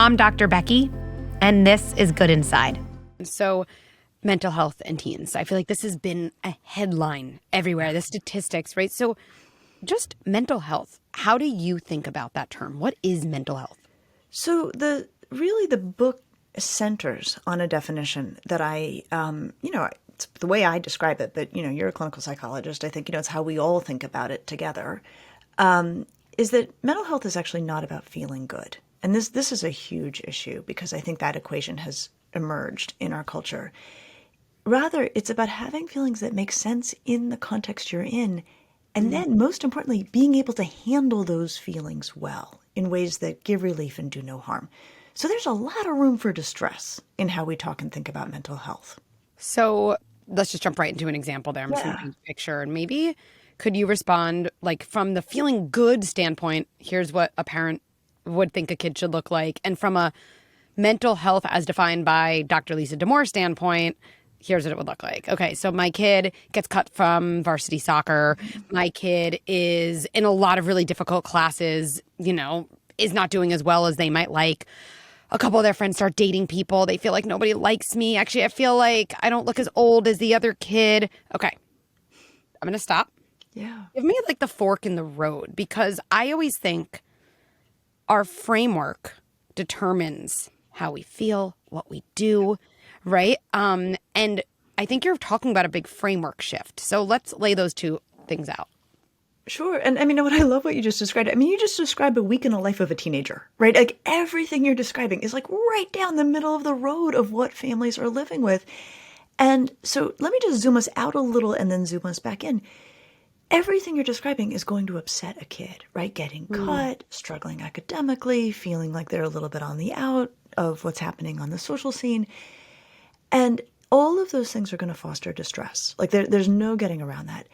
I'm Dr. Becky, and this is Good Inside. So, mental health and teens. I feel like this has been a headline everywhere, the statistics, right? So, just mental health. How do you think about that term? What is mental health? So the book centers on a definition that it's the way I describe it, but, you're a clinical psychologist. I think, it's how we all think about it together, is that mental health is actually not about feeling good. And this is a huge issue because I think that equation has emerged in our culture. Rather, it's about having feelings that make sense in the context you're in. And then, most importantly, being able to handle those feelings well in ways that give relief and do no harm. So there's a lot of room for distress in how we talk and think about mental health. So let's just jump right into an example there. I'm just thinking picture. And maybe could you respond, like, from the feeling good standpoint, here's what a parent would think a kid should look like. And from a mental health as defined by Dr. Lisa D'Amour standpoint, here's what it would look like. Okay, so my kid gets cut from varsity soccer. My kid is in a lot of really difficult classes, is not doing as well as they might like. A couple of their friends start dating people. They feel like nobody likes me. Actually, I feel like I don't look as old as the other kid. Okay, I'm going to stop. Yeah. Give me like the fork in the road, because I always think our framework determines how we feel, what we do, right? And I think you're talking about a big framework shift. So let's lay those two things out. Sure. And what I love what you just described. You just described a week in the life of a teenager, right? Like everything you're describing is like right down the middle of the road of what families are living with. And so let me just zoom us out a little and then zoom us back in. Everything you're describing is going to upset a kid, right? Getting cut, struggling academically, feeling like they're a little bit on the out of what's happening on the social scene. And all of those things are going to foster distress. Like there's no getting around that.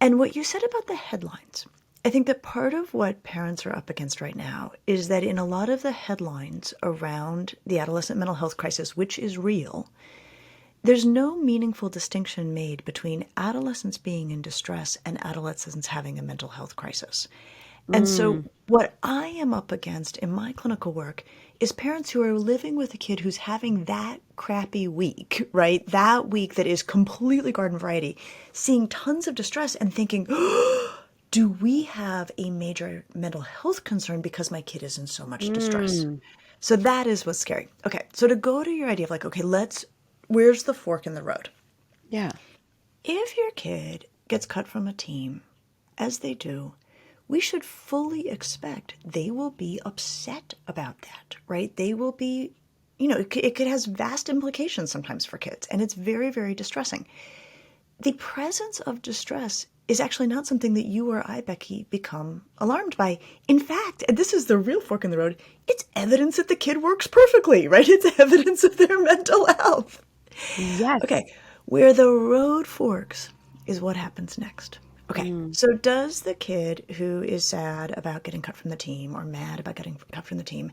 And what you said about the headlines, I think that part of what parents are up against right now is that in a lot of the headlines around the adolescent mental health crisis, which is real, there's no meaningful distinction made between adolescents being in distress and adolescents having a mental health crisis. And so what I am up against in my clinical work is parents who are living with a kid who's having that crappy week, right? That week that is completely garden variety, seeing tons of distress and thinking, do we have a major mental health concern because my kid is in so much distress? So that is what's scary. Okay, so to go to your idea of like, okay, where's the fork in the road? Yeah. If your kid gets cut from a team, as they do, we should fully expect they will be upset about that, right? They will be, it could has vast implications sometimes for kids, and it's very, very distressing. The presence of distress is actually not something that you or I, Becky, become alarmed by. In fact, and this is the real fork in the road, it's evidence that the kid works perfectly, right? It's evidence of their mental health. Yes. Okay, where the road forks is what happens next. Okay, so does the kid who is sad about getting cut from the team or mad about getting cut from the team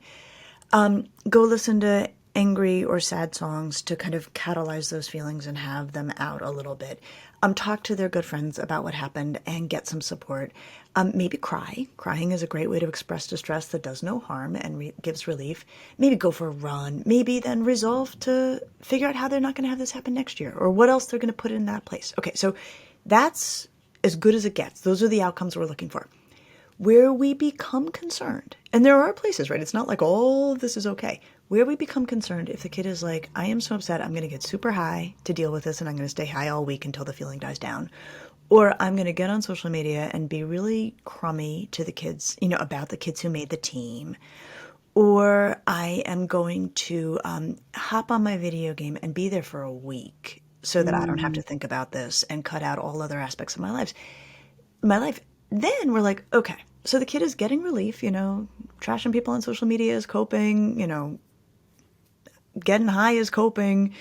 go listen to angry or sad songs to kind of catalyze those feelings and have them out a little bit? Talk to their good friends about what happened and get some support. Maybe cry. Crying is a great way to express distress that does no harm and gives relief. Maybe go for a run. Maybe then resolve to figure out how they're not going to have this happen next year or what else they're going to put in that place. Okay, so that's as good as it gets. Those are the outcomes we're looking for. Where we become concerned, and there are places, right? It's not like all of this is okay. Where we become concerned if the kid is like, I am so upset, I'm going to get super high to deal with this and I'm going to stay high all week until the feeling dies down. Or I'm going to get on social media and be really crummy to the kids, about the kids who made the team. Or I am going to hop on my video game and be there for a week so that I don't have to think about this and cut out all other aspects of my life. Then we're like, okay, so the kid is getting relief, trashing people on social media is coping, getting high is coping,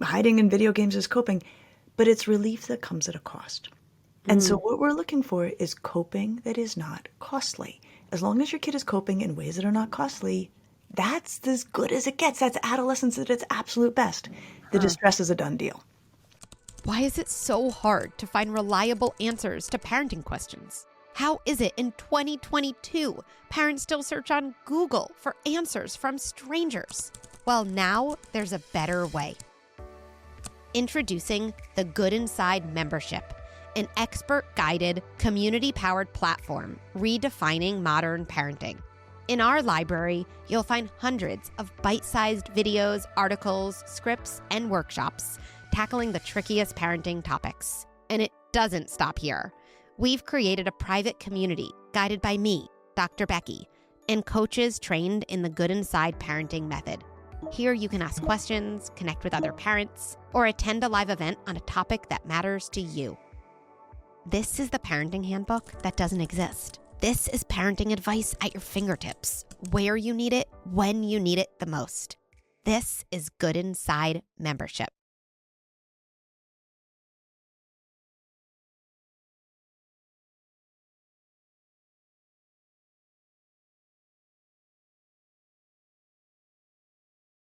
hiding in video games is coping, but it's relief that comes at a cost. And so what we're looking for is coping that is not costly. As long as your kid is coping in ways that are not costly, that's as good as it gets. That's adolescence at its absolute best. The distress is a done deal. Why is it so hard to find reliable answers to parenting questions? How is it in 2022 parents still search on Google for answers from strangers? Well, now there's a better way. Introducing the Good Inside membership, an expert-guided, community-powered platform redefining modern parenting. In our library, you'll find hundreds of bite-sized videos, articles, scripts, and workshops tackling the trickiest parenting topics. And it doesn't stop here. We've created a private community guided by me, Dr. Becky, and coaches trained in the Good Inside parenting method. Here you can ask questions, connect with other parents, or attend a live event on a topic that matters to you. This is the parenting handbook that doesn't exist. This is parenting advice at your fingertips, where you need it, when you need it the most. This is Good Inside membership.